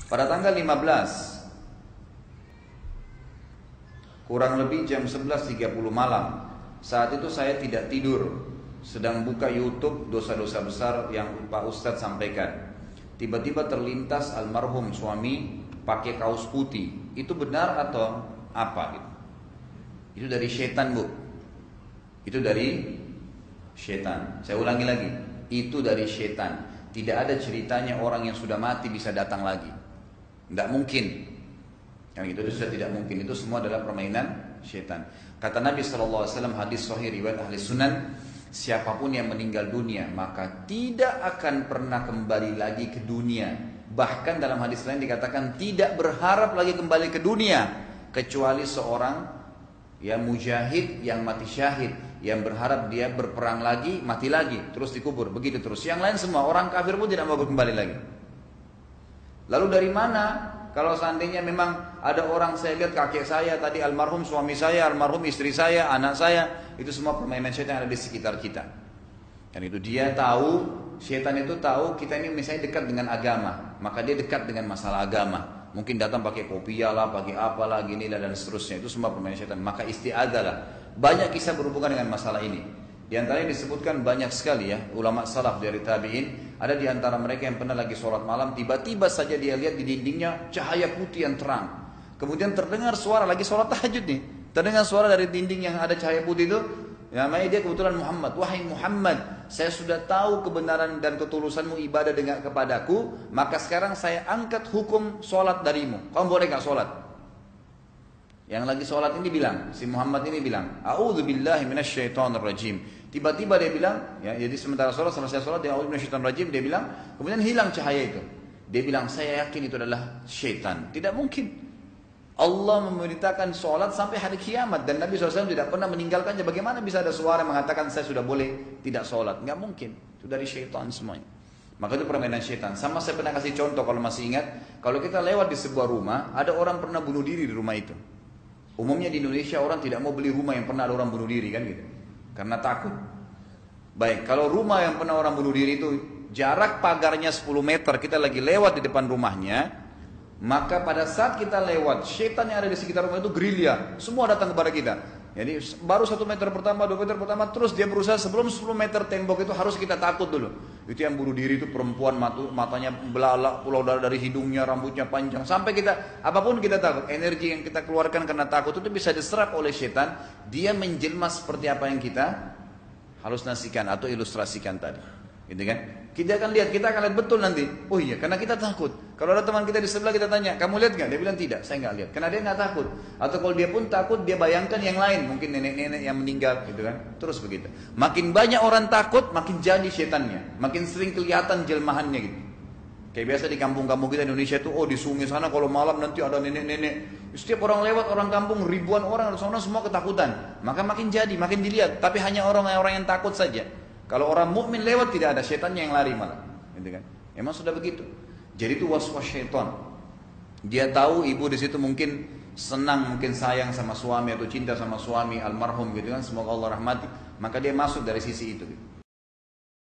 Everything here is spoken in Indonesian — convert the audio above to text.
Pada tanggal 15, kurang lebih jam 11.30 malam, saat itu saya tidak tidur, sedang buka YouTube dosa-dosa besar yang Pak Ustadz sampaikan. Tiba-tiba terlintas almarhum suami pakai kaos putih. Itu benar atau apa gitu? Itu dari setan, Bu. Itu dari setan. Saya ulangi lagi, itu dari setan. Tidak ada ceritanya orang yang sudah mati bisa datang lagi. Tidak mungkin. Yang itu sudah tidak mungkin. Itu semua adalah permainan setan. Kata Nabi SAW, hadis sahih riwayat ahli sunan, siapapun yang meninggal dunia maka tidak akan pernah kembali lagi ke dunia. Bahkan dalam hadis lain dikatakan tidak berharap lagi kembali ke dunia, kecuali seorang yang mujahid yang mati syahid, yang berharap dia berperang lagi, mati lagi, terus dikubur, begitu terus. Yang lain semua orang kafir pun tidak mau kembali lagi. Lalu dari mana? Kalau seandainya memang ada orang, saya lihat kakek saya tadi, almarhum suami saya, almarhum istri saya, anak saya, itu semua permainan syaitan yang ada di sekitar kita. Dan itu dia tahu, syaitan itu tahu kita ini misalnya dekat dengan agama, maka dia dekat dengan masalah agama. Mungkin datang pakai kopiah lah, pakai apalah, gini lah dan seterusnya. Itu semua permainan syaitan. Maka isti'adzah lah. Banyak kisah berhubungan dengan masalah ini. Di antaranya disebutkan banyak sekali ya, ulama salaf dari tabi'in. Ada di antara mereka yang pernah lagi sholat malam, tiba-tiba saja dia lihat di dindingnya cahaya putih yang terang. Kemudian terdengar suara, lagi sholat tahajud nih, terdengar suara dari dinding yang ada cahaya putih itu. Namanya dia kebetulan Muhammad. Wahai Muhammad, saya sudah tahu kebenaran dan ketulusanmu ibadah dengan kepadaku, maka sekarang saya angkat hukum sholat darimu. Kamu boleh gak sholat? Yang lagi sholat ini bilang, si Muhammad ini bilang, A'udzubillahi minasyaitonirrajim. Tiba-tiba dia bilang, ya, jadi sementara sholat, selesai sholat, dia A'udzubillahi minasyaitonirrajim, dia bilang, kemudian hilang cahaya itu. Dia bilang, saya yakin itu adalah syaitan. Tidak mungkin. Allah memerintahkan sholat sampai hari kiamat, dan Nabi SAW tidak pernah meninggalkannya. Bagaimana bisa ada suara yang mengatakan saya sudah boleh tidak sholat? Nggak mungkin. Itu dari syaitan semuanya. Maka itu permainan syaitan. Sama saya pernah kasih contoh kalau masih ingat, kalau kita lewat di sebuah rumah, ada orang pernah bunuh diri di rumah itu. Umumnya di Indonesia orang tidak mau beli rumah yang pernah ada orang bunuh diri kan gitu, karena takut. Baik, kalau rumah yang pernah orang bunuh diri itu jarak pagarnya 10 meter, kita lagi lewat di depan rumahnya, maka pada saat kita lewat, syaitan yang ada di sekitar rumah itu gerilya, semua datang kepada kita. Jadi baru 1 meter pertama, 2 meter pertama, terus dia berusaha sebelum 10 meter tembok itu harus kita takut dulu. Itu yang bunuh diri itu perempuan, matanya belalak, pulau darah dari hidungnya, rambutnya panjang. Sampai kita, apapun kita takut, energi yang kita keluarkan karena takut itu bisa diserap oleh syaitan. Dia menjelma seperti apa yang kita halusinasikan atau ilustrasikan tadi. Gitu kan? Kita akan lihat betul nanti. Oh iya, karena kita takut. Kalau ada teman kita di sebelah, kita tanya, kamu lihat nggak? Dia bilang tidak, saya nggak lihat. Karena dia nggak takut. Atau kalau dia pun takut, dia bayangkan yang lain, mungkin nenek-nenek yang meninggal, gitu kan? Terus begitu. Makin banyak orang takut, makin jadi setannya, makin sering kelihatan jelmahannya gitu. Kayak biasa di kampung-kampung kita Indonesia itu, oh di sungai sana kalau malam nanti ada nenek-nenek. Setiap orang lewat, orang kampung, ribuan orang di sana semua ketakutan. Maka makin jadi, makin dilihat. Tapi hanya orang-orang yang takut saja. Kalau orang mukmin lewat tidak ada, setannya yang lari malah, gitu kan? Emang sudah begitu. Jadi itu waswas syaitan. Dia tahu ibu di situ mungkin senang, mungkin sayang sama suami atau cinta sama suami almarhum, gitu kan? Semoga Allah rahmati. Maka dia masuk dari sisi itu. Gitu.